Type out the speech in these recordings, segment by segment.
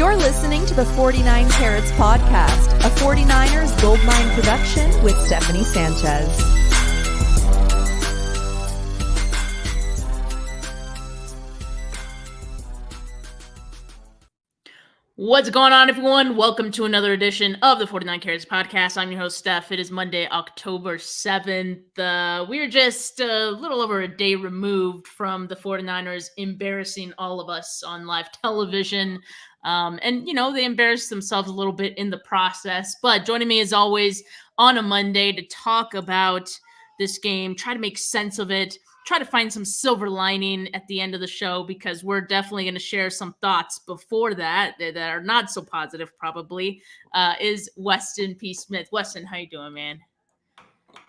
You're listening to the 49 Carats Podcast, a 49ers Goldmine production with Stephanie Sanchez. What's going on, everyone? Welcome to another edition of the 49 Carats Podcast. I'm your host, Steph. It is Monday, October 7th. We're just a little over a day removed from the 49ers embarrassing all of us on live television. And, you know, they embarrassed themselves a little bit in the process. But joining me, as always, on a Monday to talk about this game, try to make sense of it, try to find some silver lining at the end of the show, because we're definitely going to share some thoughts before that are not so positive, probably, is Weston P. Smith. Weston, how you doing, man?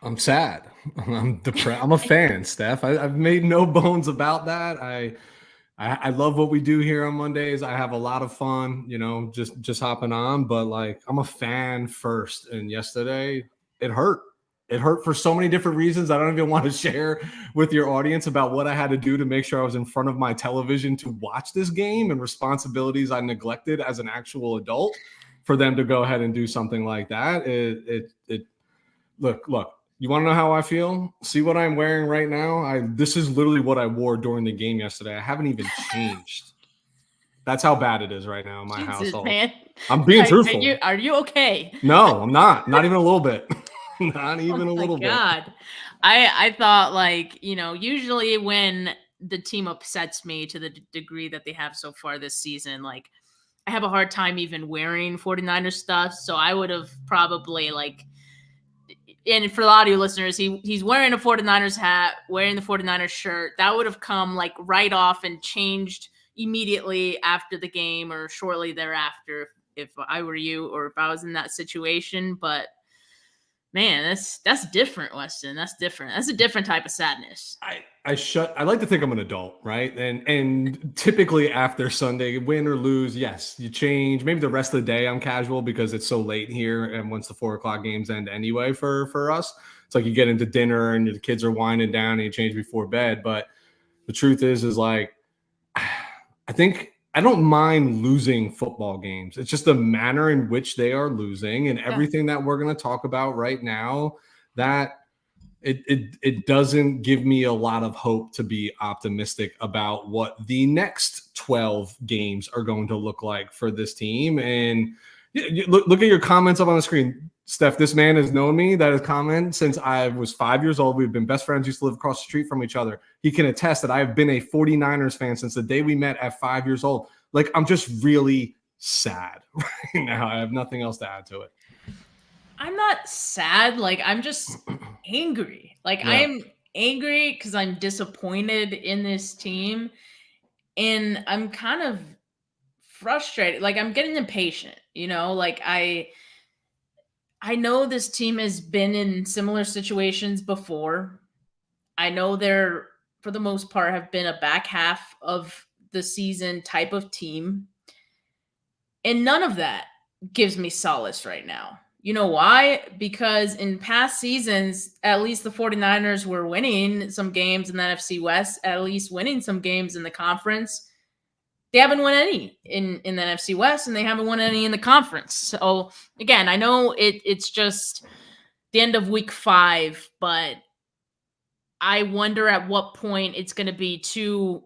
I'm sad. I'm depressed. I'm a fan, Steph. I've made no bones about that. I love what we do here on Mondays. I have a lot of fun, you know, just hopping on. But like, I'm a fan first. And yesterday, it hurt. It hurt for so many different reasons. I don't even want to share with your audience about what I had to do to make sure I was in front of my television to watch this game, and responsibilities I neglected as an actual adult for them to go ahead and do something like that. Look, you want to know how I feel? See what I'm wearing right now? This is literally what I wore during the game yesterday. I haven't even changed. That's how bad it is right now in my household. Man. I'm being truthful. Are you okay? No, I'm not. Not even a little bit. Not even a little bit. God. I thought, like, you know, usually when the team upsets me to the degree that they have so far this season, like, I have a hard time even wearing 49ers stuff. So I would have probably, like, and for a lot of you listeners, he's wearing a 49ers hat, wearing the 49ers shirt. That would have come, like, right off and changed immediately after the game or shortly thereafter if I were you or if I was in that situation. But man, that's different, Weston. That's different. That's a different type of sadness. I like to think I'm an adult, right? And typically after Sunday, win or lose, yes, you change. Maybe the rest of the day I'm casual because it's so late here, and once the 4:00 games end anyway for us, it's like you get into dinner and the kids are winding down and you change before bed. But the truth is like, I don't mind losing football games. It's just the manner in which they are losing and everything that we're going to talk about right now, that it doesn't give me a lot of hope to be optimistic about what the next 12 games are going to look like for this team. And look at your comments up on the screen. Steph, this man has known me, that has commented since I was 5 years old. We've been best friends, used to live across the street from each other. He can attest that I have been a 49ers fan since the day we met at 5 years old. Like, I'm just really sad right now. I have nothing else to add to it. I'm not sad. Like, I'm just angry. Like, yeah. I'm angry because I'm disappointed in this team. And I'm kind of frustrated. Like, I'm getting impatient, you know? Like, I know this team has been in similar situations before. I know they're, for the most part, have been a back half of the season type of team. And none of that gives me solace right now. You know why? Because in past seasons, at least the 49ers were winning some games in the NFC West, at least winning some games in the conference. They haven't won any in the NFC West, and they haven't won any in the conference. So, again, I know it's just the end of week 5, but I wonder at what point it's going to be too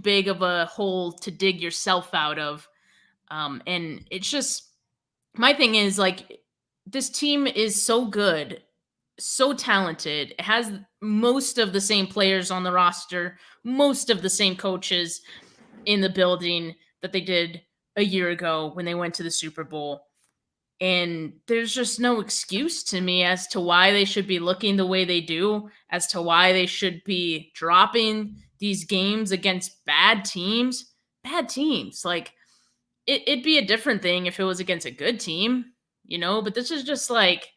big of a hole to dig yourself out of. And it's just, my thing is, like, this team is so good, so talented. It has most of the same players on the roster, most of the same coaches in the building that they did a year ago when they went to the Super Bowl. And there's just no excuse to me as to why they should be looking the way they do, as to why they should be dropping these games against bad teams. Like, it'd be a different thing if it was against a good team, you know, but this is just like,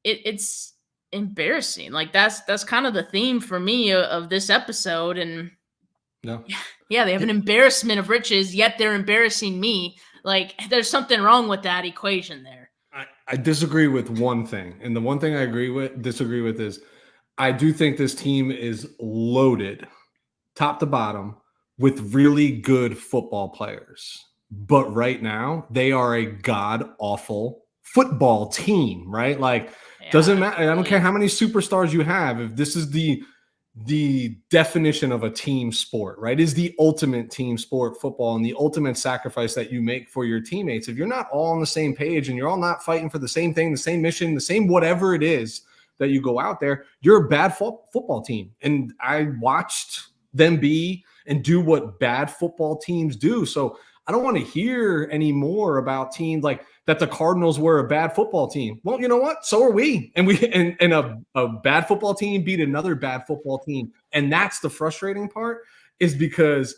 it's embarrassing. Like, that's kind of the theme for me of this episode. And no. Yeah, they have an embarrassment of riches, yet they're embarrassing me. Like, there's something wrong with that equation there. I disagree with one thing. And the one thing I disagree with is I do think this team is loaded top to bottom with really good football players. But right now, they are a god-awful football team, right? Like, doesn't matter. I don't care how many superstars you have. If this is the definition of a team sport, right? Is the ultimate team sport, football, and the ultimate sacrifice that you make for your teammates. If you're not all on the same page and you're all not fighting for the same thing, the same mission, the same whatever it is that you go out there, you're a bad football team. And I watched them be and do what bad football teams do. So I don't want to hear any more about teams like that the Cardinals were a bad football team. Well, you know what? So are we. And a bad football team beat another bad football team. And that's the frustrating part, is because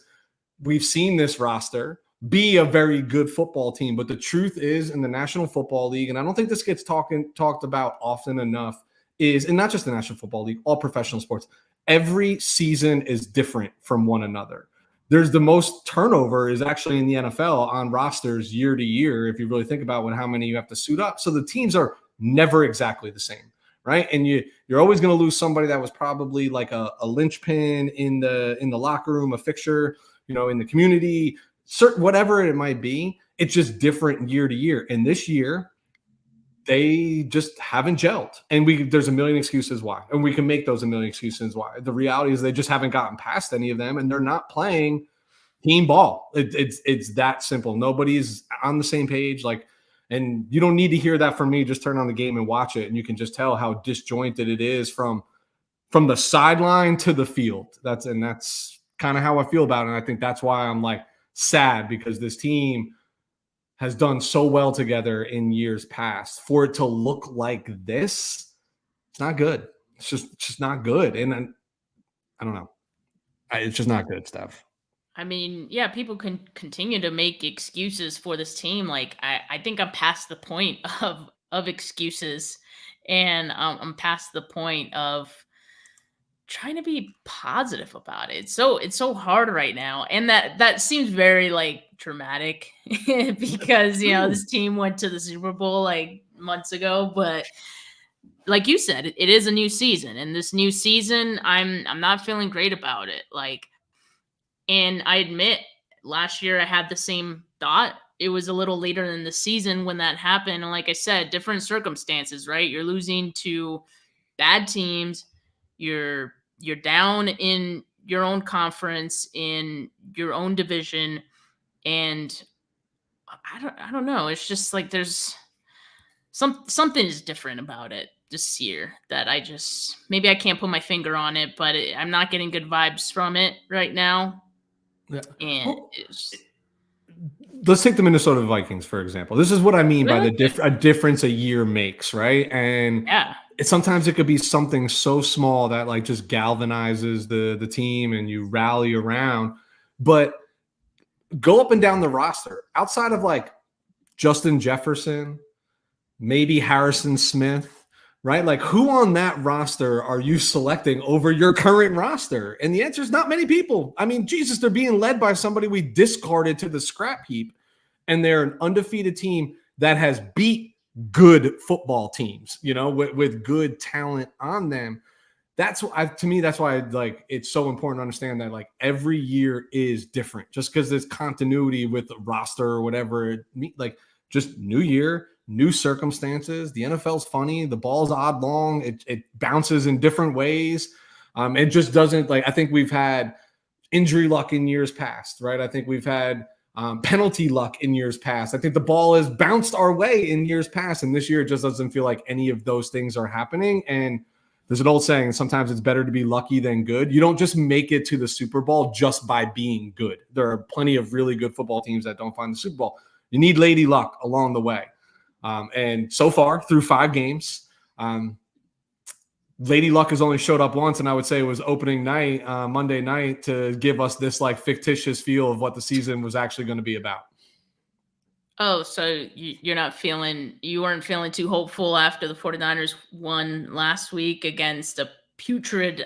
we've seen this roster be a very good football team. But the truth is, in the National Football League, and I don't think this gets talked about often enough, is, and not just the National Football League, all professional sports, every season is different from one another. There's the most turnover is actually in the NFL on rosters year to year, if you really think about how many you have to suit up. So the teams are never exactly the same, right? And you're always going to lose somebody that was probably like a linchpin in the locker room, a fixture, in the community, whatever it might be. It's just different year to year. And this year, they just haven't gelled. And there's a million excuses why. And we can make those a million excuses why. The reality is they just haven't gotten past any of them, and they're not playing team ball. It's that simple. Nobody's on the same page. And you don't need to hear that from me. Just turn on the game and watch it, and you can just tell how disjointed it is from the sideline to the field. That's kind of how I feel about it. And I think that's why I'm sad, because this team has done so well together in years past. For it to look like this, it's not good. It's just not good. And I don't know. It's just not good, Steph. I mean, yeah, people can continue to make excuses for this team. I think I'm past the point of excuses, and I'm past the point of trying to be positive about it. It's so hard right now, and that seems very dramatic because this team went to the Super Bowl months ago, but like you said, it is a new season, and this new season, I'm not feeling great about it. And I admit, last year I had the same thought. It was a little later in the season when that happened, and like I said, different circumstances, right? You're losing to bad teams. You're down in your own conference, in your own division, and I don't know. It's just there's something is different about it this year that maybe I can't put my finger on it, but I'm not getting good vibes from it right now. Yeah. And let's take the Minnesota Vikings, for example. This is what I mean by a difference a year makes, right? And yeah, sometimes it could be something so small that just galvanizes the team and you rally around. But go up and down the roster outside of Justin Jefferson, maybe Harrison Smith, right? Who on that roster are you selecting over your current roster? And the answer is not many people. I mean, Jesus, they're being led by somebody we discarded to the scrap heap, and they're an undefeated team that has beat good football teams, with good talent on them. To me, that's why it's so important to understand that every year is different. Just because there's continuity with the roster or whatever, just new year, new circumstances. The NFL's funny. The ball's odd long. It bounces in different ways. It just doesn't I think we've had injury luck in years past, right? I think we've had penalty luck in years past. I think the ball has bounced our way in years past. And this year, it just doesn't feel like any of those things are happening. And there's an old saying, sometimes it's better to be lucky than good. You don't just make it to the Super Bowl just by being good. There are plenty of really good football teams that don't find the Super Bowl. You need lady luck along the way. And so far, through 5 games, Lady Luck has only showed up once, and I would say it was opening night, Monday night, to give us this fictitious feel of what the season was actually going to be about. Oh, so you weren't feeling too hopeful after the 49ers won last week against a putrid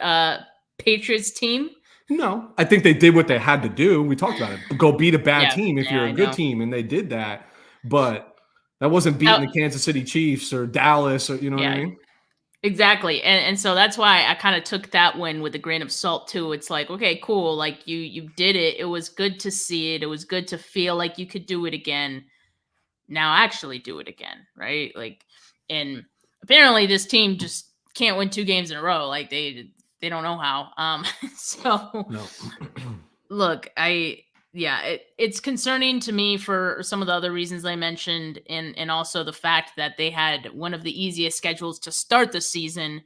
Patriots team? No, I think they did what they had to do. We talked about it. Go beat a bad team if you're a good team, and they did that. But that wasn't beating the Kansas City Chiefs or Dallas, or what I mean? Exactly. And so that's why I kind of took that win with a grain of salt too. It's like, okay, cool. Like you did it. It was good to see it. It was good to feel like you could do it again. Now actually do it again, right? Like, and apparently this team just can't win 2 games in a row. Like they don't know how. So No. look, it's concerning to me for some of the other reasons I mentioned, and also the fact that they had one of the easiest schedules to start the season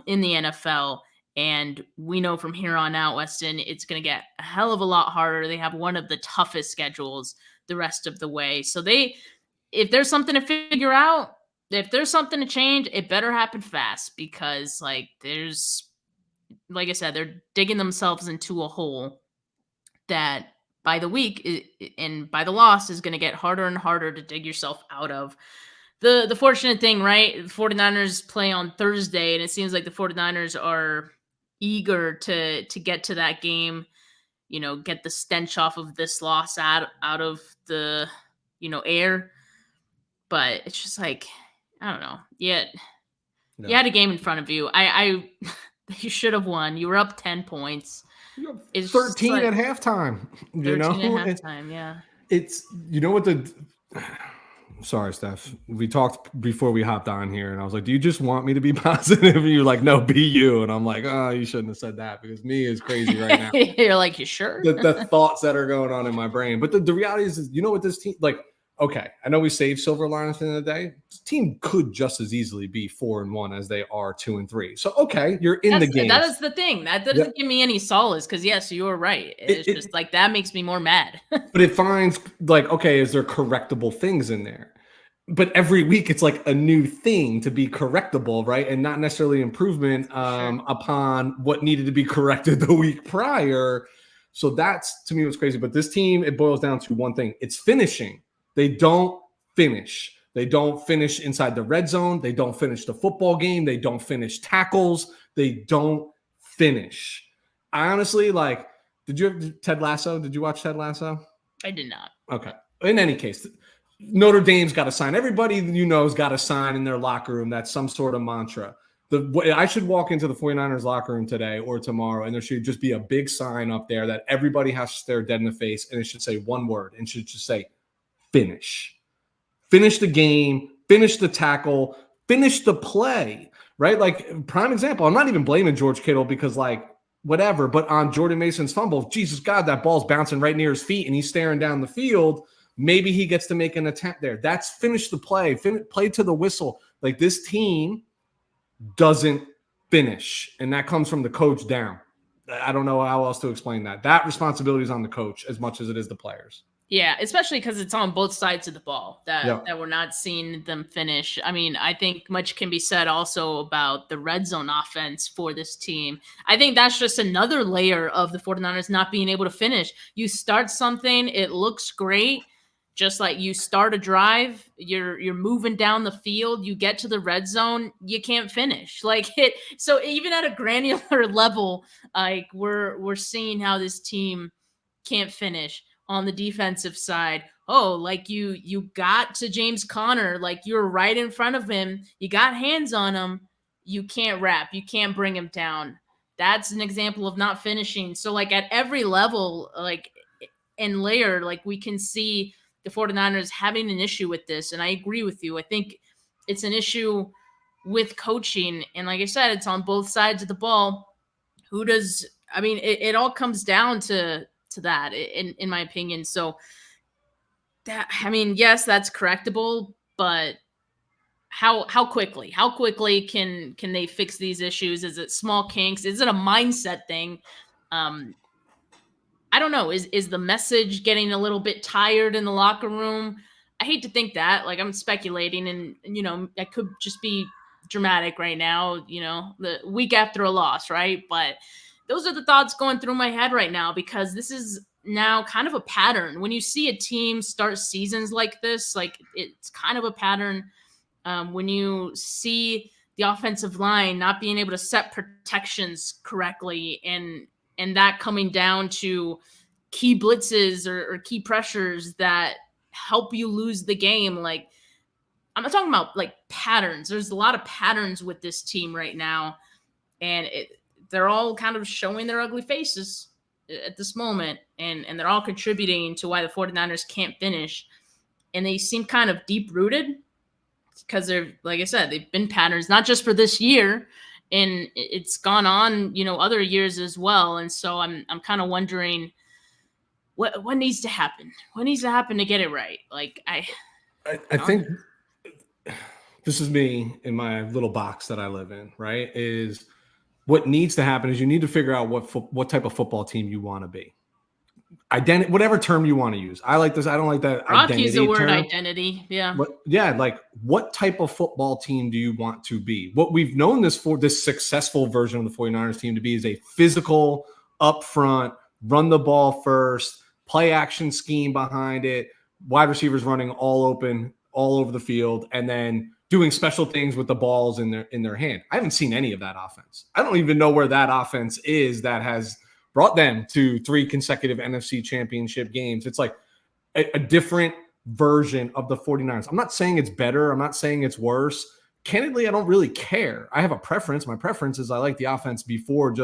in the NFL. And we know from here on out, Weston, it's going to get a hell of a lot harder. They have one of the toughest schedules the rest of the way. So if there's something to figure out, if there's something to change, it better happen fast, because like I said, they're digging themselves into a hole that by the week and by the loss is going to get harder and harder to dig yourself out of. The fortunate thing, right? The 49ers play on Thursday, and it seems like the 49ers are eager to get to that game, get the stench off of this loss out of the, air. But it's just like, I don't know. You had a game in front of you. You should have won. You were up 10 points. It's 13 at halftime. 13 at halftime, yeah. It's, sorry, Steph. We talked before we hopped on here, and I was like, do you just want me to be positive? And you're like, no, be you. And I'm like, oh, you shouldn't have said that, because me is crazy right now. You're like, you sure? The thoughts that are going on in my brain. But the reality is, what this team, like, okay, I know we saved silver linings in the day. This team could just as easily be 4-1 as they are 2-3. So, okay, you're in the game. That is the thing. That doesn't give me any solace, because, yes, you were right. It's just like, that makes me more mad. But it finds, like, okay, is there correctable things in there? But every week it's like a new thing to be correctable, right? And not necessarily improvement upon what needed to be corrected the week prior. So that's, to me, what's crazy. But this team, it boils down to one thing. It's finishing. They don't finish. They don't finish inside the red zone. They don't finish the football game. They don't finish tackles. They don't finish. I honestly, like, did you have Ted Lasso? Did you watch Ted Lasso? I did not. Okay. In any case, Notre Dame's got to sign. Everybody has got to sign in their locker room. That's some sort of mantra. I should walk into the 49ers locker room today or tomorrow, and there should just be a big sign up there that everybody has to stare dead in the face, and it should say one word, and it should just say, finish. Finish the game, finish the tackle, finish the play, right? Like, prime example, I'm not even blaming George Kittle, because, like, whatever, but on Jordan Mason's fumble, Jesus God, that ball's bouncing right near his feet and he's staring down the field. Maybe he gets to make an attempt there. That's finish the play, play to the whistle. Like, this team doesn't finish, and that comes from the coach down. I don't know how else to explain that. That responsibility is on the coach as much as it is the players. Yeah, especially because it's on both sides of the ball that we're not seeing them finish. I mean, I think much can be said also about the red zone offense for this team. I think that's just another layer of the 49ers not being able to finish. You start something, it looks great. Just like you start a drive, you're moving down the field, you get to the red zone, you can't finish. So even at a granular level, like we're seeing how this team can't finish. On the defensive side, like you got to James Conner, like you're right in front of him, you got hands on him, you can't wrap, you can't bring him down. That's an example of not finishing. So like at every level, like and layer, like we can see the 49ers having an issue with this. And I agree with you. I think it's an issue with coaching. And like I said, it's on both sides of the ball. It all comes down to that, in my opinion. So yes, that's correctable, but how quickly can they fix these issues? Is it small kinks? Is it a mindset thing? I don't know. Is the message getting a little bit tired in the locker room? I hate to think that. Like, I'm speculating, and I could just be dramatic right now, the week after a loss, right? But those are the thoughts going through my head right now, because this is now kind of a pattern. When you see a team start seasons like this, like it's kind of a pattern. When you see the offensive line not being able to set protections correctly, and that coming down to key blitzes or key pressures that help you lose the game, like I'm not talking about like patterns. There's a lot of patterns with this team right now, and they're all kind of showing their ugly faces at this moment, and they're all contributing to why the 49ers can't finish. And they seem kind of deep-rooted because they're, like I said, they've been patterns, not just for this year, and it's gone on, other years as well. And so I'm kind of wondering what needs to happen. What needs to happen to get it right? Like I think this is me in my little box that I live in, right? Is what needs to happen is you need to figure out what type of football team you want to be. Identity, whatever term you want to use. I like this. I don't like that identity use the word term. Identity. Yeah. But yeah, like what type of football team do you want to be? What we've known this successful version of the 49ers team to be is a physical, upfront, run the ball first, play action scheme behind it, wide receivers running all open, all over the field, and then doing special things with the balls in their hand. I haven't seen any of that offense. I don't even know where that offense is that has brought them to 3 consecutive NFC championship games. It's like a different version of the 49ers. I'm not saying it's better. I'm not saying it's worse. Candidly, I don't really care. I have a preference. My preference is I like the offense before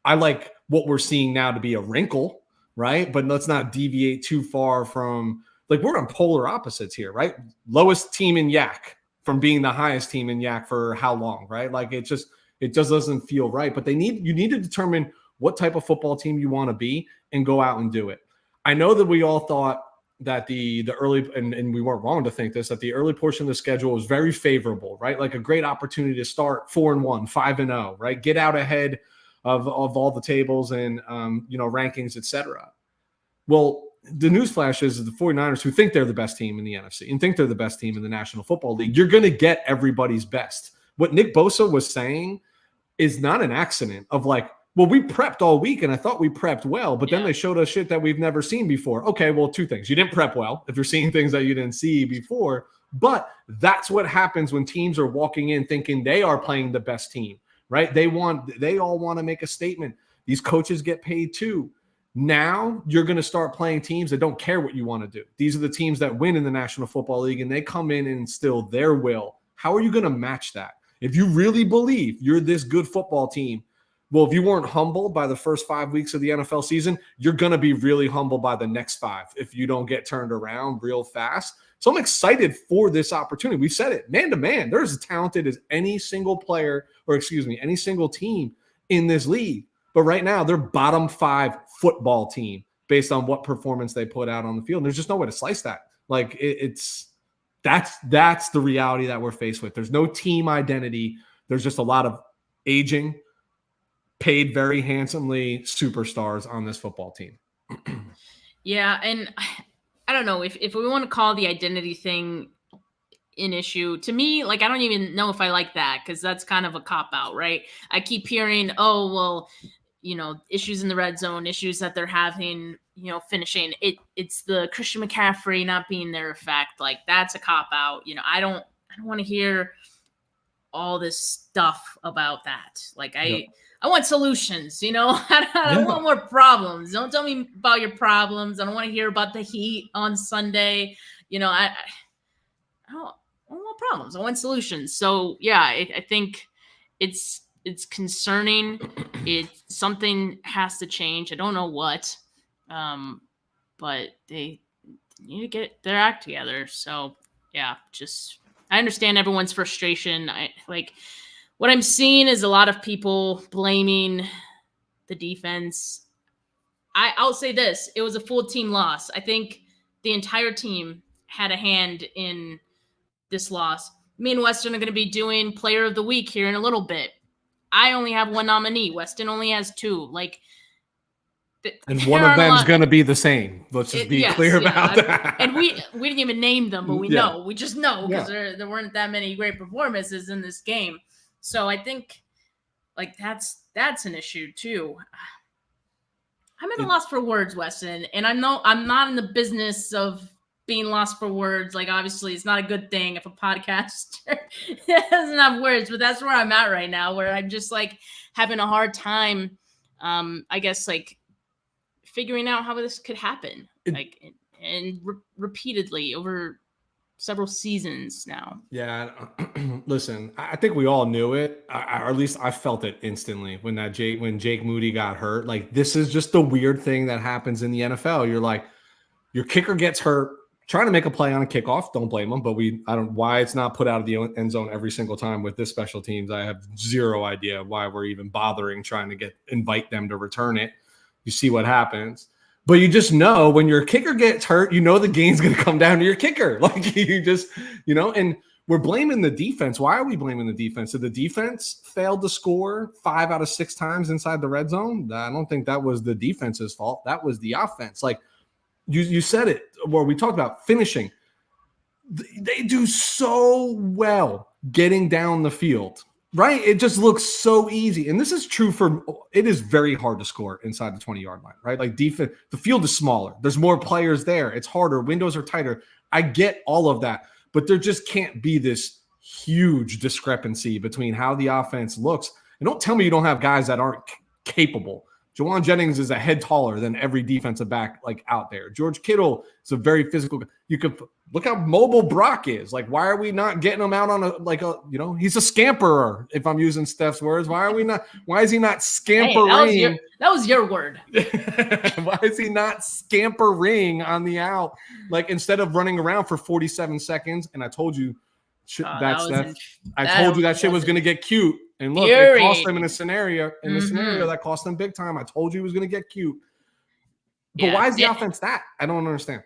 I like what we're seeing now to be a wrinkle, right? But let's not deviate too far from, like, we're on polar opposites here, right? Lowest team in YAC from being the highest team in YAC for how long, right? Like it just doesn't feel right. But you need to determine what type of football team you want to be and go out and do it. I know that we all thought that the early, and we weren't wrong to think this, that the early portion of the schedule was very favorable, right? Like a great opportunity to start 4-1, 5-0, right? Get out ahead of all the tables and, rankings, et cetera. Well, the newsflash is the 49ers, who think they're the best team in the NFC and think they're the best team in the National Football League, you're going to get everybody's best. What Nick Bosa was saying is not an accident of like, well, we prepped all week and I thought we prepped well, but then they showed us shit that we've never seen before. Okay, well, 2 things. You didn't prep well if you're seeing things that you didn't see before, but that's what happens when teams are walking in thinking they are playing the best team, right? They all want to make a statement. These coaches get paid too. Now you're going to start playing teams that don't care what you want to do. These are the teams that win in the National Football League, and they come in and instill their will. How are you going to match that? If you really believe you're this good football team, well, if you weren't humbled by the first 5 weeks of the NFL season, you're going to be really humbled by the next 5 if you don't get turned around real fast. So I'm excited for this opportunity. We said it, man to man, they're as talented as any single any single team in this league. But right now, they're bottom 5 football team based on what performance they put out on the field. And there's just no way to slice that. Like that's the reality that we're faced with. There's no team identity. There's just a lot of aging, paid very handsomely superstars on this football team. Yeah, and I don't know if we want to call the identity thing an issue. To me, like, I don't even know if I like that, because that's kind of a cop-out, right? I keep hearing, oh, well, issues in the red zone, issues that they're having, finishing. It's the Christian McCaffrey not being their effect. Like, that's a cop-out. I don't want to hear all this stuff about that. Like, I want solutions, I don't want more problems. Don't tell me about your problems. I don't want to hear about the Heat on Sunday. I don't want problems. I want solutions. So yeah, I think it's concerning. Something has to change. I don't know what, but they need to get their act together. So yeah, I understand everyone's frustration. What I'm seeing is a lot of people blaming the defense. I'll say this. It was a full team loss. I think the entire team had a hand in this loss. Me and Weston are going to be doing Player of the Week here in a little bit. I only have 1 nominee. Weston only has 2. And one of them is going to be the same. Let's just be clear about that. And we didn't even name them, but we know. We just know because there weren't that many great performances in this game. So I think that's an issue too. I'm at a loss for words, Weston, and I'm not in the business of being lost for words. Like, obviously, it's not a good thing if a podcaster doesn't have words, but that's where I'm at right now, where I'm just having a hard time, I guess, figuring out how this could happen, repeatedly over several seasons now. Yeah, listen, I think we all knew it, or at least I felt it instantly when Jake Moody got hurt. Like, this is just the weird thing that happens in the NFL. You're like, your kicker gets hurt trying to make a play on a kickoff. Don't blame him, but I don't why it's not put out of the end zone every single time with this special teams. I have zero idea why we're even bothering trying to invite them to return it. You see what happens. But you just know when your kicker gets hurt, you know the game's going to come down to your kicker. Like, you just, and we're blaming the defense. Why are we blaming the defense? Did the defense failed to score 5 out of 6 times inside the red zone? I don't think that was the defense's fault. That was the offense. Like, you said it, where we talked about finishing. They do so well getting down the field, right? It just looks so easy. And this is true it is very hard to score inside the 20-yard line, right? Like, defense, the field is smaller. There's more players there. It's harder. Windows are tighter. I get all of that, but there just can't be this huge discrepancy between how the offense looks. And don't tell me you don't have guys that aren't capable. Jawan Jennings is a head taller than every defensive back out there. George Kittle is a very physical. You could look how mobile Brock is. Like, why are we not getting him out on he's a scamperer, if I'm using Steph's words. Why is he not scampering? Hey, that was your word. Why is he not scampering on the out? Like, instead of running around for 47 seconds, and I told you that shit was going to get cute. And look, it cost them in a scenario. That cost them big time. I told you it was going to get cute. But why is the offense that? I don't understand.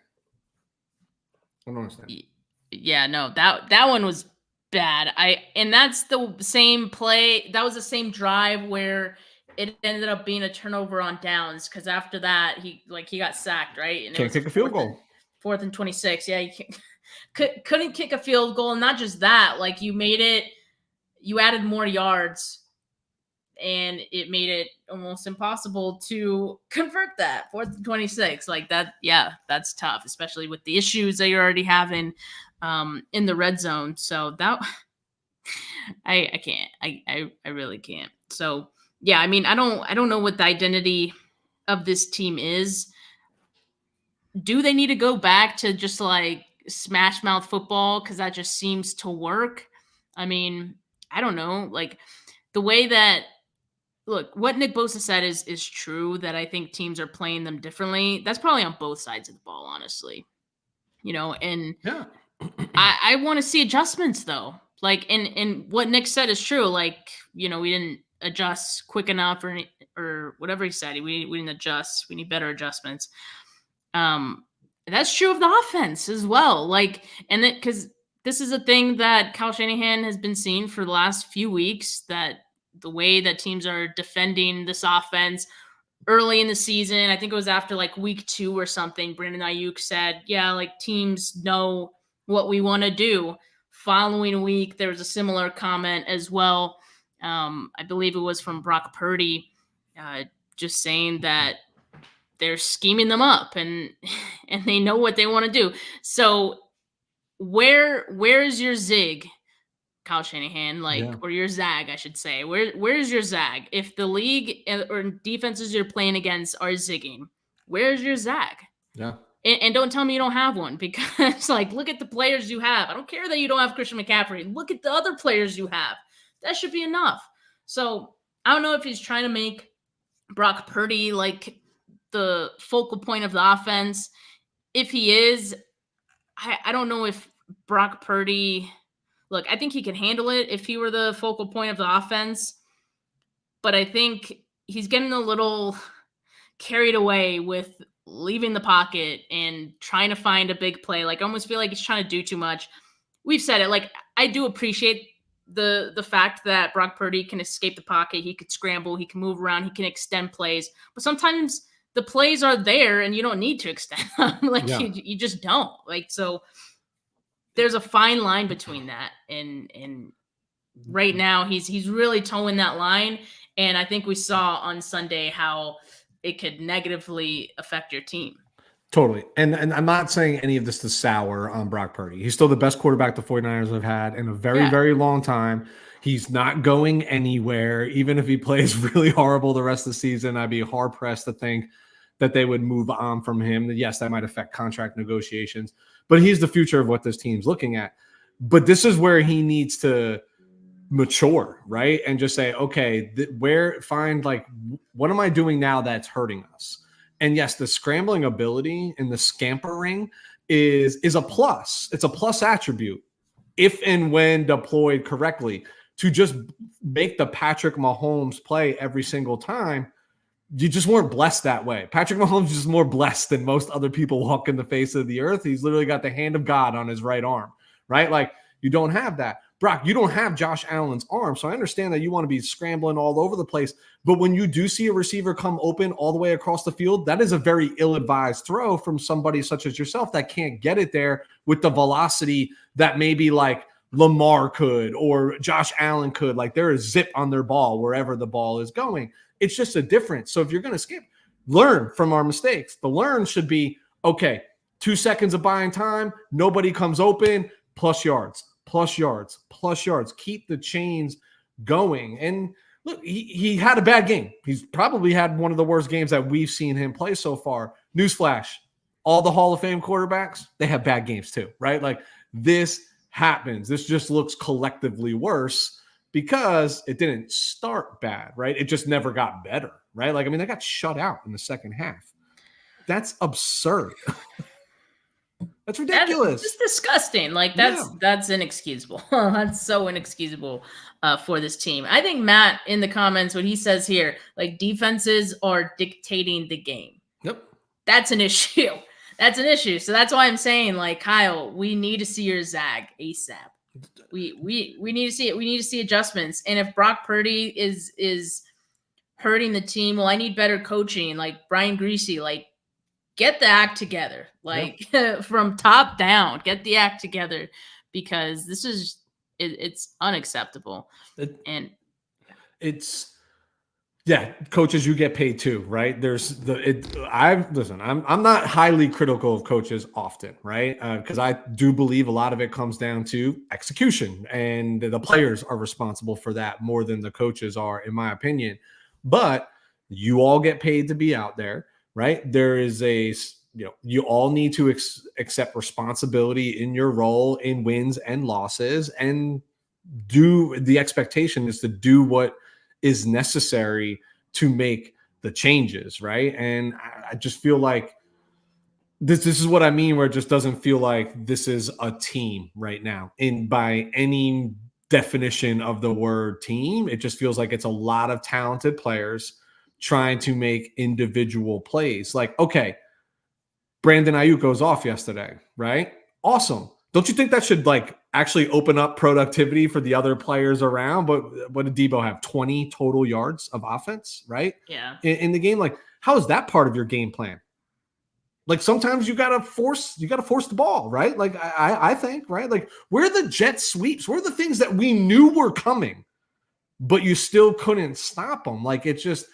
Yeah, no, that one was bad. And that's the same play. That was the same drive where it ended up being a turnover on downs, because after that he got sacked, right? And can't kick a field goal. 4th and 26. Yeah, you couldn't kick a field goal, and not just that. Like, you added more yards, and it made it almost impossible to convert that 4th and 26 like that. Yeah, that's tough, especially with the issues that you're already having in the red zone. So that I can't. I really can't. So yeah, I mean, I don't know what the identity of this team is. Do they need to go back to just like smash mouth football, because that just seems to work? I mean, I don't know. Like, the way that, look, what Nick Bosa said is true, that I think teams are playing them differently. That's probably on both sides of the ball, honestly. And yeah. I want to see adjustments, though. Like, and what Nick said is true. Like, we didn't adjust quick enough, or whatever he said. We didn't adjust. We need better adjustments. That's true of the offense as well. Like, and that, because this is a thing that Kyle Shanahan has been seeing for the last few weeks, that the way that teams are defending this offense early in the season, I think it was after like week 2 or something, Brandon Ayuk said, yeah, like, teams know what we want to do. Following week, there was a similar comment as well. I believe it was from Brock Purdy, just saying that they're scheming them up and they know what they want to do. So where's your zig, Kyle Shanahan? Or your zag, I should say. Where's your zag? If the league or defenses you're playing against are zigging, where's your zag? Yeah. And don't tell me you don't have one, because look at the players you have. I don't care that you don't have Christian McCaffrey. Look at the other players you have. That should be enough. So I don't know if he's trying to make Brock Purdy like the focal point of the offense. If he is, I don't know if Brock Purdy, look, I think he can handle it if he were the focal point of the offense, but I think he's getting a little carried away with leaving the pocket and trying to find a big play. Like, I almost feel like he's trying to do too much. We've said it. Like, I do appreciate the fact that Brock Purdy can escape the pocket. He could scramble. He can move around. He can extend plays. But sometimes the plays are there and you don't need to extend them. You just don't. So there's a fine line between that. And right now he's really towing that line. And I think we saw on Sunday how it could negatively affect your team. Totally. And I'm not saying any of this to sour on Brock Purdy. He's still the best quarterback the 49ers have had in a very, very long time. He's not going anywhere. Even if he plays really horrible the rest of the season, I'd be hard-pressed to think that they would move on from him. Yes, that might affect contract negotiations, but he's the future of what this team's looking at. But this is where he needs to mature, right? And just say, okay, what am I doing now that's hurting us? And yes, the scrambling ability and the scampering is a plus. It's a plus attribute if and when deployed correctly. To just make the Patrick Mahomes play every single time, you just weren't blessed that way. Patrick Mahomes is just more blessed than most other people walking the face of the earth. He's literally got the hand of God on his right arm, right? Like, you don't have that. Brock, you don't have Josh Allen's arm. So I understand that you want to be scrambling all over the place. But when you do see a receiver come open all the way across the field, that is a very ill-advised throw from somebody such as yourself that can't get it there with the velocity that maybe like Lamar could or Josh Allen could. Like, there is zip on their ball wherever the ball is going. It's just a difference. So if you're going to skip, learn from our mistakes. The learn should be, okay, 2 seconds of buying time, nobody comes open, plus yards. Keep the chains going. And look, he had a bad game. He's probably had one of the worst games that we've seen him play so far. Newsflash, all the Hall of Fame quarterbacks, they have bad games too, right? Like, this happens. This just looks collectively worse because it didn't start bad, right? It just never got better, right? Like, I mean, they got shut out in the second half. That's absurd. That's ridiculous. It's disgusting. Like, that's inexcusable. That's so inexcusable for this team. I think Matt in the comments, what he says here, like, defenses are dictating the game. Yep. That's an issue. That's an issue. So that's why I'm saying, like, Kyle, we need to see your zag ASAP. We need to see it. We need to see adjustments. And if Brock Purdy is hurting the team, well, I need better coaching. Like Brian Greasy, like, get the act together. Like, from top down, get the act together, because this is it's unacceptable. Coaches, you get paid too, right? I'm not highly critical of coaches often, right? Because I do believe a lot of it comes down to execution, and the players are responsible for that more than the coaches are, in my opinion. But you all get paid to be out there, right? There is you all need to accept responsibility in your role in wins and losses, and the expectation is to do what is necessary to make the changes, right? And I just feel like this is what I mean, where it just doesn't feel like this is a team right now. And by any definition of the word team, it just feels like it's a lot of talented players trying to make individual plays. Like, okay, Brandon Ayuk goes off yesterday, right? Awesome. Don't you think that should like actually open up productivity for the other players around? But what did Debo have? 20 total yards of offense, right? Yeah. In the game, like, how is that part of your game plan? Like, sometimes you gotta force the ball, right? Like, I think, right? Like, where are the jet sweeps? Where are the things that we knew were coming, but you still couldn't stop them? Like, it's just,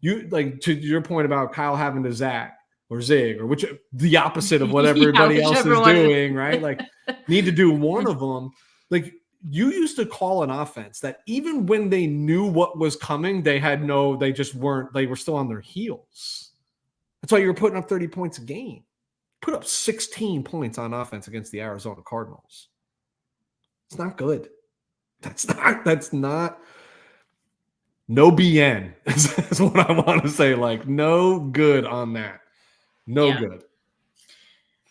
you, like, to your point about Kyle having to zag or zig, or the opposite of what everybody else is doing, right? Like, need to do one of them. Like, you used to call an offense that even when they knew what was coming, they were still on their heels. That's why you were putting up 30 points a game. Put up 16 points on offense against the Arizona Cardinals. It's not good. That's not no BN is what I want to say. Like, no good on that. Good.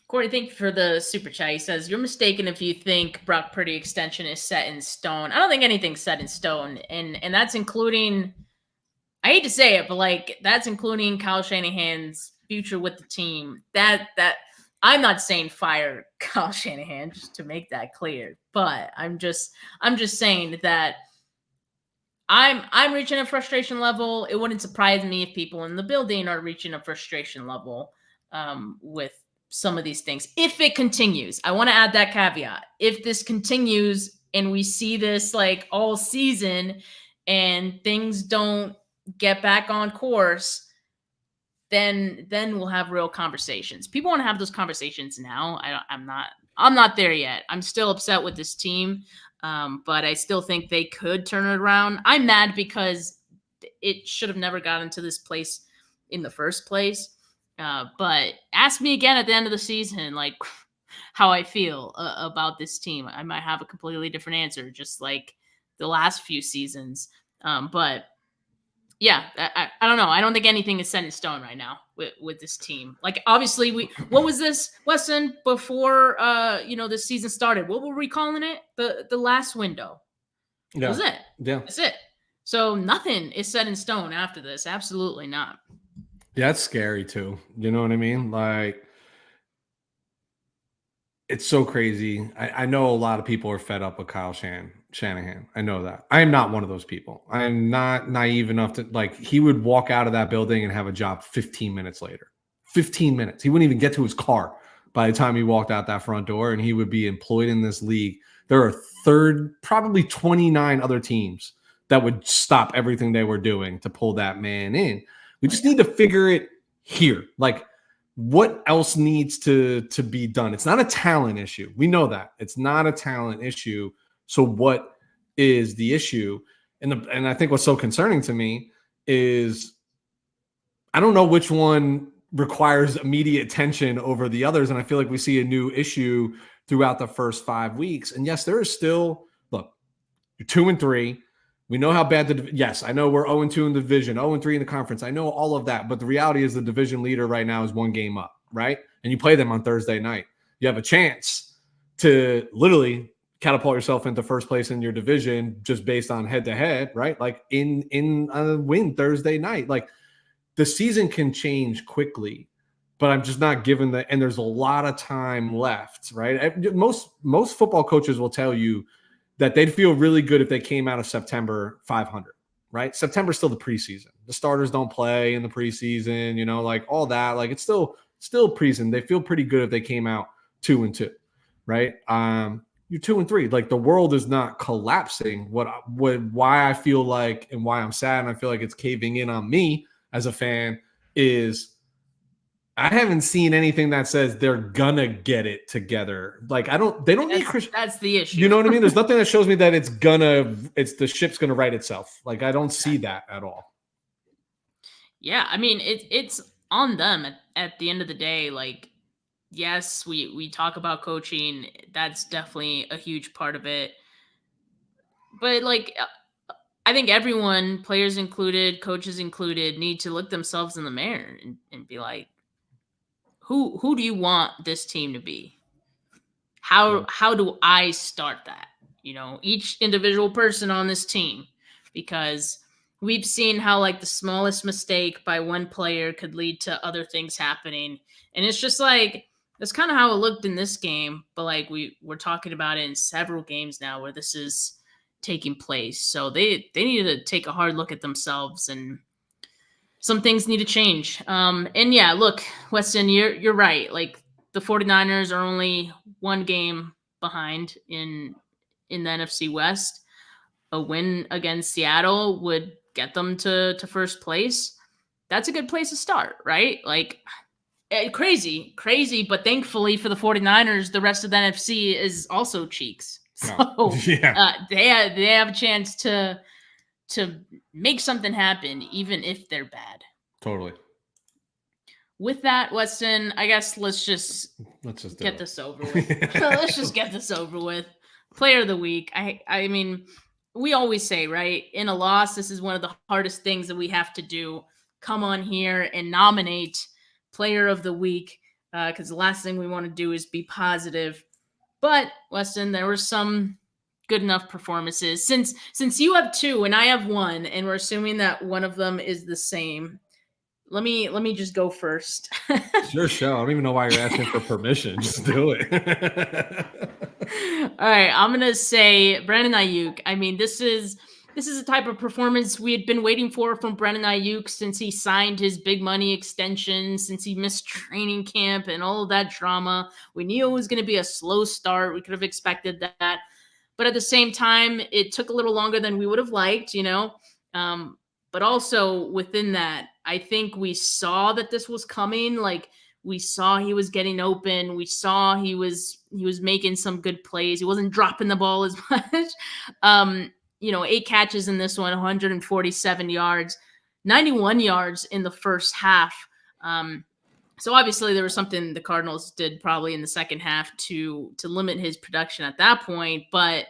Corey, thank you for the super chat. He says, you're mistaken if you think Brock Purdy extension is set in stone. I don't think anything's set in stone. And that's including, I hate to say it, but like, that's including Kyle Shanahan's future with the team. That I'm not saying fire Kyle Shanahan, just to make that clear. But I'm just saying that I'm reaching a frustration level. It wouldn't surprise me if people in the building are reaching a frustration level with some of these things. If it continues, I want to add that caveat. If this continues and we see this like all season and things don't get back on course, then we'll have real conversations. People want to have those conversations now. I'm not there yet. I'm still upset with this team. But I still think they could turn it around. I'm mad because it should have never gotten to this place in the first place. But ask me again at the end of the season, like how I feel about this team. I might have a completely different answer, just like the last few seasons. But yeah, I don't know. I don't think anything is set in stone right now with this team. Like, obviously, what was this, Weston, before this season started? What were we calling it? The last window. Yeah. Was it? Yeah. That's it. So nothing is set in stone after this. Absolutely not. Yeah, it's scary too. You know what I mean? Like, it's so crazy. I know a lot of people are fed up with Kyle Shanahan. I know that. I am not one of those people. I am not naive enough to, like, he would walk out of that building and have a job 15 minutes later. 15 minutes. He wouldn't even get to his car by the time he walked out that front door, and he would be employed in this league. There are probably 29 other teams that would stop everything they were doing to pull that man in. We just need to figure it here. Like, what else needs to be done? It's not a talent issue. We know that. It's not a talent issue. So what is the issue? And I think what's so concerning to me is I don't know which one requires immediate attention over the others. And I feel like we see a new issue throughout the first 5 weeks. And yes, there is still, look, you're 2-3. We know how bad yes, I know we're 0-2 in the division, 0-3 in the conference. I know all of that, but the reality is the division leader right now is 1 game up, right? And you play them on Thursday night. You have a chance to literally catapult yourself into first place in your division just based on head-to-head, right? Like in a win Thursday night. Like, the season can change quickly, but I'm just not given that. And there's a lot of time left, right? Most football coaches will tell you that they'd feel really good if they came out of September 500, right? September's still the preseason. The starters don't play in the preseason, like all that. Like, it's still preseason. They feel pretty good if they came out 2-2, right? You're 2-3. Like, the world is not collapsing. Why I feel like, and why I'm sad, and I feel like it's caving in on me as a fan, is I haven't seen anything that says they're gonna get it together. Like, they don't need Christian. That's the issue. You know what I mean? There's nothing that shows me that the ship's gonna right itself. Like, I don't see that at all. Yeah, I mean, it's on them at the end of the day. Like, yes, we talk about coaching. That's definitely a huge part of it. But, like, I think everyone, players included, coaches included, need to look themselves in the mirror and be like, who do you want this team to be? How do I start that? Each individual person on this team, because we've seen how, like, the smallest mistake by one player could lead to other things happening. And it's just like, that's kind of how it looked in this game. But, like, we're talking about it in several games now where this is taking place. So they need to take a hard look at themselves, and some things need to change. And yeah, look, Weston, you're right. Like, the 49ers are only 1 game behind in the NFC West. A win against Seattle would get them to first place. That's a good place to start, right? Like, crazy, but thankfully for the 49ers, the rest of the NFC is also cheeks. So yeah. They have a chance to make something happen, even if they're bad. Totally. With that, Weston, I guess let's just get this over with. Let's just get this over with. Player of the week. I mean, we always say, right, in a loss, this is one of the hardest things that we have to do. Come on here and nominate player of the week, because the last thing we want to do is be positive. But, Weston, there were some good enough performances. Since you have 2 and I have 1, and we're assuming that one of them is the same, let me just go first. Sure, show. I don't even know why you're asking for permission. Just do it. All right, I'm gonna say Brandon Ayuk. I mean, this is a type of performance we had been waiting for from Brandon Ayuk since he signed his big money extension, since he missed training camp and all of that drama. We knew it was going to be a slow start. We could have expected that. But at the same time, it took a little longer than we would have liked, But also within that, I think we saw that this was coming. Like, we saw he was getting open. We saw he was making some good plays. He wasn't dropping the ball as much. 8 catches in this one, 147 yards, 91 yards in the first half. So obviously there was something the Cardinals did probably in the second half to limit his production at that point. But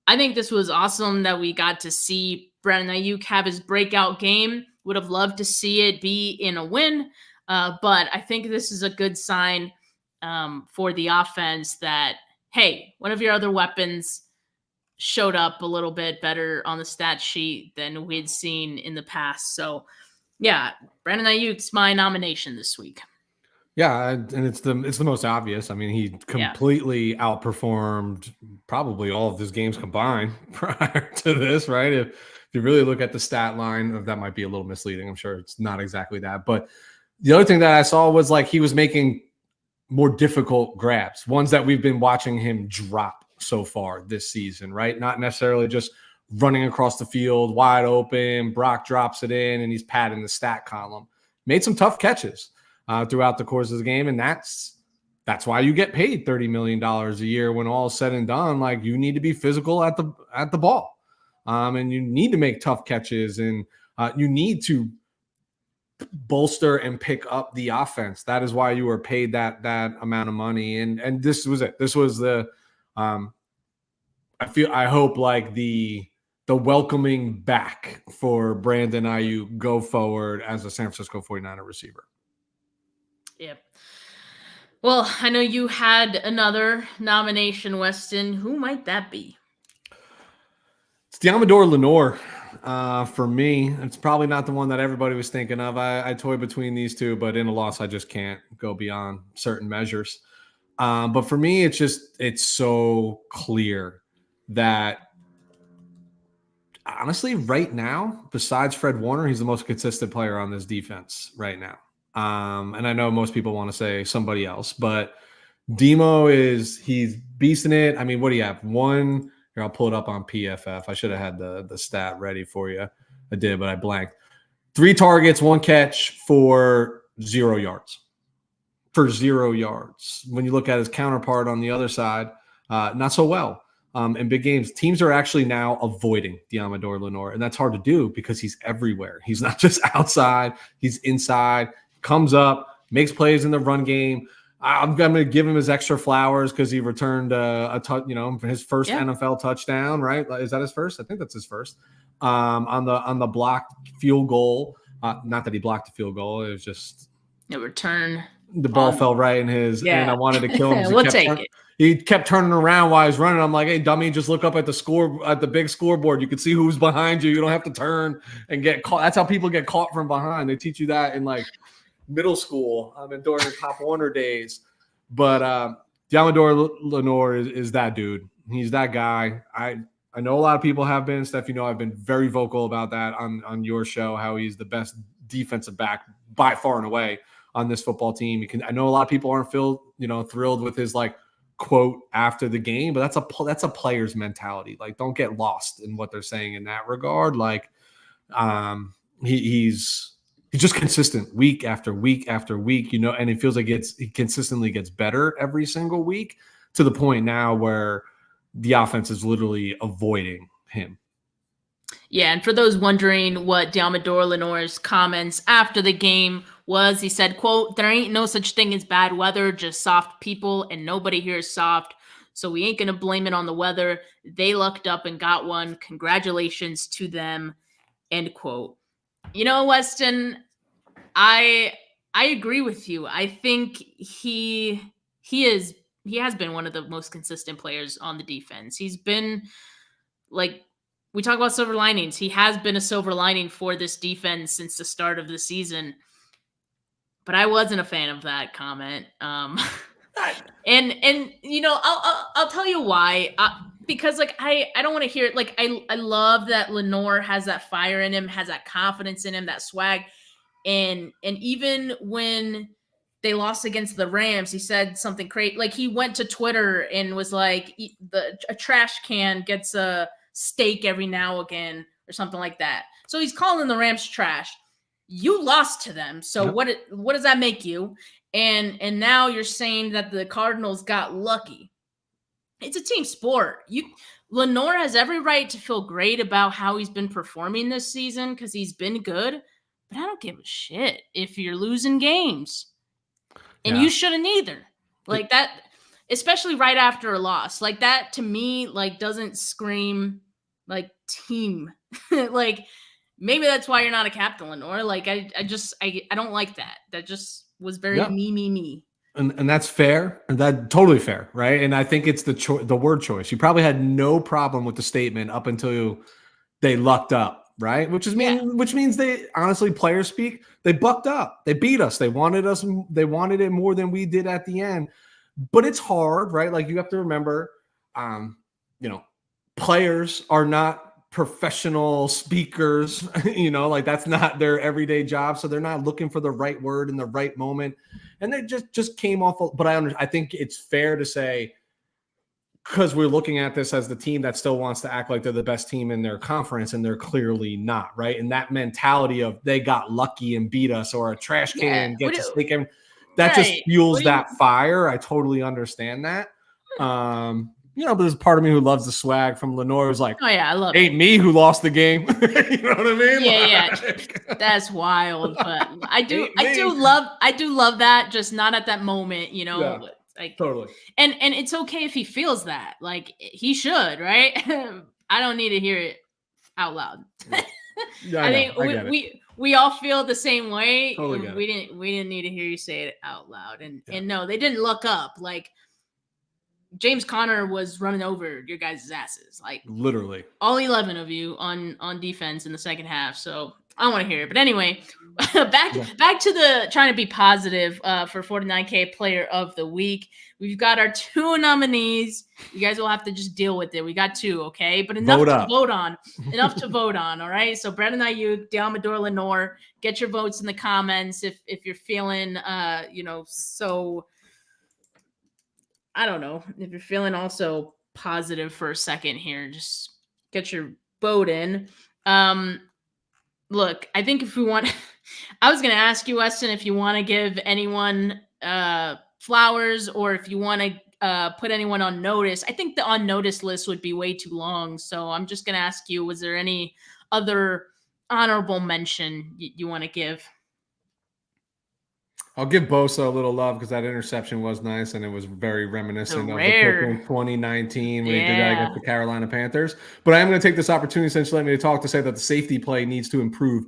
I think this was awesome that we got to see Brandon Ayuk have his breakout game. Would have loved to see it be in a win. But I think this is a good sign for the offense that, hey, one of your other weapons showed up a little bit better on the stat sheet than we'd seen in the past. So, yeah, Brandon Ayuk's my nomination this week. Yeah, and it's the most obvious. I mean, he completely outperformed probably all of his games combined prior to this, right? If you really look at the stat line, that might be a little misleading. I'm sure it's not exactly that. But the other thing that I saw was like he was making more difficult grabs, ones that we've been watching him drop so far this season, right? Not necessarily just running across the field wide open. Brock drops it in and he's padding the stat column. Made some tough catches throughout the course of the game. And that's why you get paid $30 million a year when all is said and done. Like, you need to be physical at the ball. And you need to make tough catches, and you need to bolster and pick up the offense. That is why you were paid that amount of money. And this was it. This was the I hope like the welcoming back for Brandon Ayuk go forward as a San Francisco 49er receiver. Yep. Well, I know you had another nomination, Weston. Who might that be? It's Deommodore Lenoir. For me, it's probably not the one that everybody was thinking of. I toy between these two, but in a loss, I just can't go beyond certain measures. But for me, it's so clear that honestly, right now, besides Fred Warner, he's the most consistent player on this defense right now. And I know most people want to say somebody else, but Demo he's beasting it. I mean, what do you have? One, here, I'll pull it up on PFF. I should have had the stat ready for you. I did, but I blanked. 3 targets, 1 catch for 0 yards. For 0 yards. When you look at his counterpart on the other side, not so well. In big games, teams are actually now avoiding Deommodore Lenoir, and that's hard to do because he's everywhere. He's not just outside; he's inside. Comes up, makes plays in the run game. I'm going to give him his extra flowers because he returned his first NFL touchdown. Right? Is that his first? I think that's his first. On the blocked field goal. Not that he blocked the field goal. It was just a return. The ball fell right in his, and I wanted to kill him. We'll take it. He kept turning around while he's running. I'm like, hey, dummy, just look up at the big scoreboard. You can see who's behind you. You don't have to turn and get caught. That's how people get caught from behind. They teach you that in like middle school and during the Top Warner days. But Deommodore Lenoir is that dude. He's that guy. I know a lot of people have been. Steph, I've been very vocal about that on your show, how he's the best defensive back by far and away on this football team. I know a lot of people aren't thrilled with his like quote after the game, but that's a player's mentality. Like, don't get lost in what they're saying in that regard. Like, he's just consistent week after week after week, and it feels like he consistently gets better every single week to the point now where the offense is literally avoiding him. Yeah, and for those wondering what Deommodore Lenoir's comments after the game was, he said, quote, "There ain't no such thing as bad weather, just soft people, and nobody here is soft. So we ain't going to blame it on the weather. They lucked up and got one. Congratulations to them," end quote. Weston, I agree with you. I think he has been one of the most consistent players on the defense. He's been, like, we talk about silver linings. He has been a silver lining for this defense since the start of the season. But I wasn't a fan of that comment. And I'll tell you why. Because like I don't want to hear it. Like I love that Lenoir has that fire in him, has that confidence in him, that swag. And even when they lost against the Rams, he said something crazy. Like, he went to Twitter and was like, a trash can gets a steak every now and again or something like that. So he's calling the Rams trash. You lost to them. So yep. What does that make you? And now you're saying that the Cardinals got lucky. It's a team sport. Lenoir has every right to feel great about how he's been performing this season because he's been good. But I don't give a shit if you're losing games. And you shouldn't either. Like that, especially right after a loss. Like that to me, like doesn't scream like team. Like maybe that's why you're not a captain, Lenore. Like I don't like that. That just was very me. And that's fair. And that's totally fair, right? And I think it's the word choice. You probably had no problem with the statement up until they lucked up, right? Which means they honestly, players speak, they bucked up. They beat us. They wanted it more than we did at the end. But it's hard, right? Like you have to remember, players are not professional speakers, like that's not their everyday job. So they're not looking for the right word in the right moment. And they just came off. But I think it's fair to say, because we're looking at this as the team that still wants to act like they're the best team in their conference, and they're clearly not, right? And that mentality of they got lucky and beat us, or a trash can gets us taken, that just fuels that fire. I totally understand that. But there's a part of me who loves the swag from Lenore, who's like, oh yeah, I love it. Ain't me who lost the game. You know what I mean? Yeah. That's wild. But I do love that, just not at that moment, Like totally. And it's okay if he feels that. Like he should, right? I don't need to hear it out loud. Yeah, I think we all feel the same way. Totally we didn't need to hear you say it out loud. And no, they didn't look up. Like James Conner was running over your guys' asses. Like literally all 11 of you on defense in the second half. So I don't want to hear it. But anyway, back to the trying to be positive for 49K Player of the Week. We've got our 2 nominees. You guys will have to just deal with it. We got 2, okay? But enough to vote on. Enough to vote on, all right? So Brandon Ayuk, Deamador Lenore, get your votes in the comments if you're feeling, so I don't know. If you're feeling also positive for a second here, just get your vote in. Look, I think if we want, I was going to ask you, Weston, if you want to give anyone flowers, or if you want to put anyone on notice. I think the on notice list would be way too long. So I'm just going to ask you, was there any other honorable mention you want to give? I'll give Bosa a little love because that interception was nice, and it was very reminiscent of the pick in 2019 when he did that against the Carolina Panthers. But I am going to take this opportunity, since you let me talk, to say that the safety play needs to improve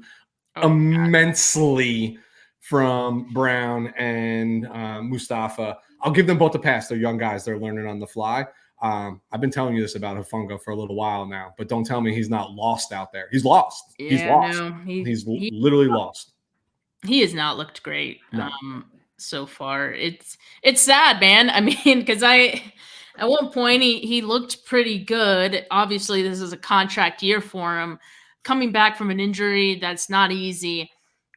immensely from Brown and Mustafa. I'll give them both a pass. They're young guys. They're learning on the fly. I've been telling you this about Hufanga for a little while now, but don't tell me he's not lost out there. He's lost. Yeah, he's lost. No, he's literally lost. He has not looked great so far. It's sad, man. I mean, because at one point he looked pretty good. Obviously, this is a contract year for him. Coming back from an injury, that's not easy.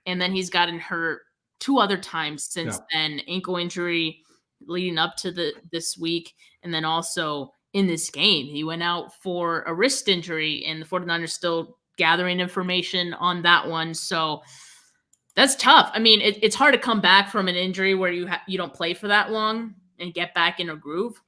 And then he's gotten hurt 2 other times since then. Ankle injury leading up to this week. And then also in this game, he went out for a wrist injury, and the 49ers still gathering information on that one. So that's tough. I mean, it's hard to come back from an injury where you don't play for that long and get back in a groove.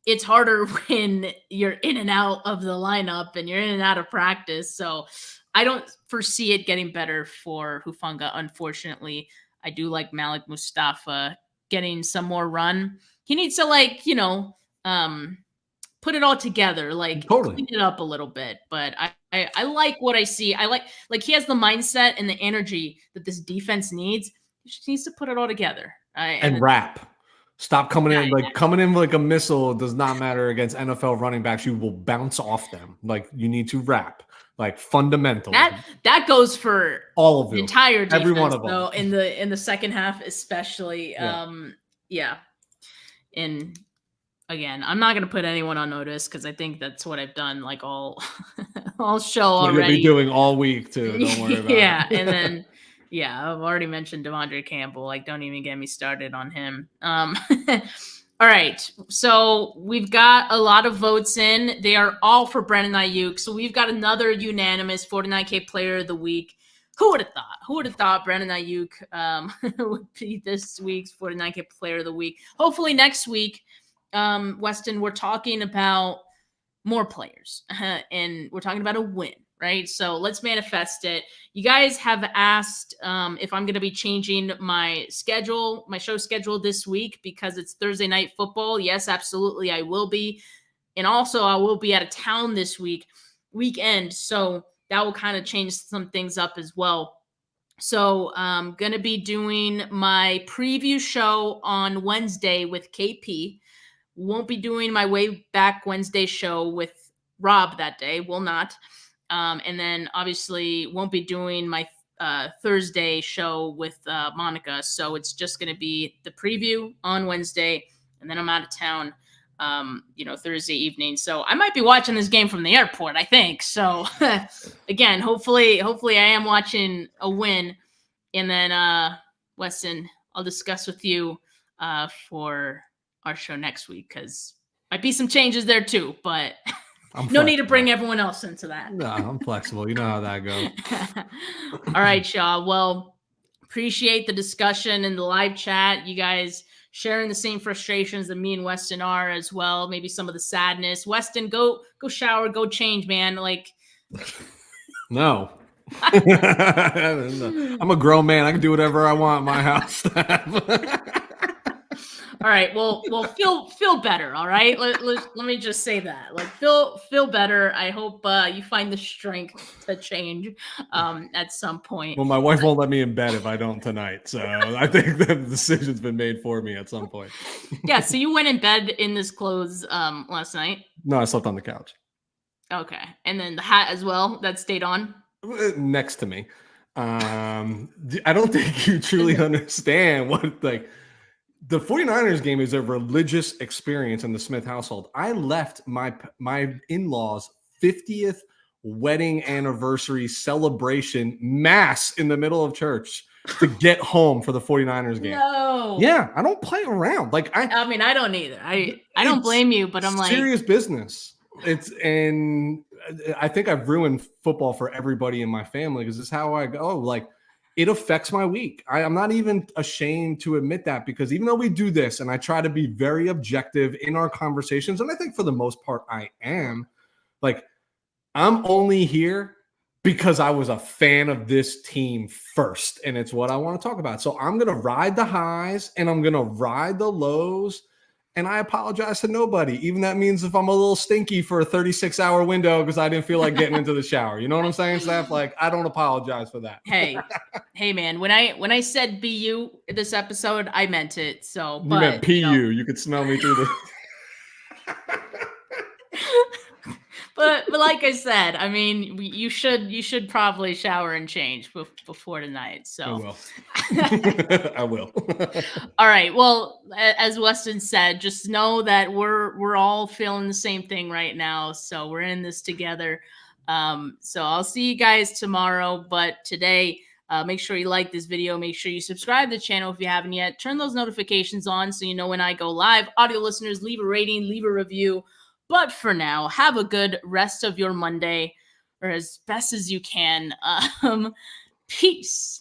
It's harder when you're in and out of the lineup and you're in and out of practice. So I don't foresee it getting better for Hufanga, unfortunately. I do like Malik Mustafa getting some more run. He needs to, put it all together, clean it up a little bit. But I like what I see. I like he has the mindset and the energy that this defense needs. He just needs to put it all together. And wrap. Stop coming in like a missile. It does not matter against NFL running backs. You will bounce off them. Like, you need to wrap. Like, fundamentally. That goes for all of the entire defense, every one of them. Though, in the second half, especially. And again, I'm not going to put anyone on notice because I think that's what I've done all show already. You'll be doing all week too. Don't worry about it. And then I've already mentioned Devondre Campbell. Don't even get me started on him. All right, so we've got a lot of votes in. They are all for Brandon Ayuk. So we've got another unanimous 49K Player of the Week. Who would have thought? Who would have thought Brandon Ayuk would be this week's 49K Player of the Week? Hopefully next week, Weston, we're talking about more players, and we're talking about a win, right? So let's manifest it. You guys have asked if I'm going to be changing my schedule, my show schedule this week because it's Thursday night football. Yes, absolutely, I will be. And also, I will be out of town this weekend. So that will kind of change some things up as well. So I'm going to be doing my preview show on Wednesday with KP. Won't be doing my Way Back Wednesday show with Rob that day. Will not. And then obviously won't be doing my Thursday show with Monica. So it's just going to be the preview on Wednesday. And then I'm out of town, Thursday evening. So I might be watching this game from the airport, I think. So again, hopefully I am watching a win. And then Weston, I'll discuss with you for our show next week because might be some changes there too, but no need to bring everyone else into that. No, I'm flexible. You know how that goes. All right, y'all. Well, appreciate the discussion in the live chat. You guys sharing the same frustrations that me and Weston are as well. Maybe some of the sadness. Weston, go shower, go change, man. Like, no. I'm a grown man. I can do whatever I want in my house. All right. Well, feel better. All right. Let me just say that. Like, feel better. I hope you find the strength to change at some point. Well, my wife won't let me in bed if I don't tonight. So I think the decision's been made for me at some point. Yeah. So you went in bed in this clothes last night? No, I slept on the couch. Okay. And then the hat as well that stayed on? Next to me. I don't think you truly understand what, like, the 49ers game is a religious experience in the Smith household. I left my in-laws' 50th wedding anniversary celebration mass in the middle of church to get home for the 49ers game. No. Yeah, I don't play around. Like I mean, I don't either. I don't blame you, but I'm like, serious business. And I think I've ruined football for everybody in my family because it's how I go. Like, it affects my week. I'm not even ashamed to admit that because even though we do this and I try to be very objective in our conversations, and I think for the most part I am, like, I'm only here because I was a fan of this team first, and it's what I want to talk about. So I'm going to ride the highs and I'm going to ride the lows, and I apologize to nobody. Even that means if I'm a little stinky for a 36-hour window because I didn't feel like getting into the shower. You know what I'm saying, Steph? Like, I don't apologize for that. Hey, man. When I said BU this episode, I meant it. So, you meant PU. You could smell me through the. But like I said, I mean, you should probably shower and change before tonight. So I will. All right. Well, as Weston said, just know that we're all feeling the same thing right now. So we're in this together. So I'll see you guys tomorrow. But today, make sure you like this video. Make sure you subscribe to the channel if you haven't yet. Turn those notifications on so you know when I go live. Audio listeners, leave a rating, leave a review. But for now, have a good rest of your Monday, or as best as you can. Peace.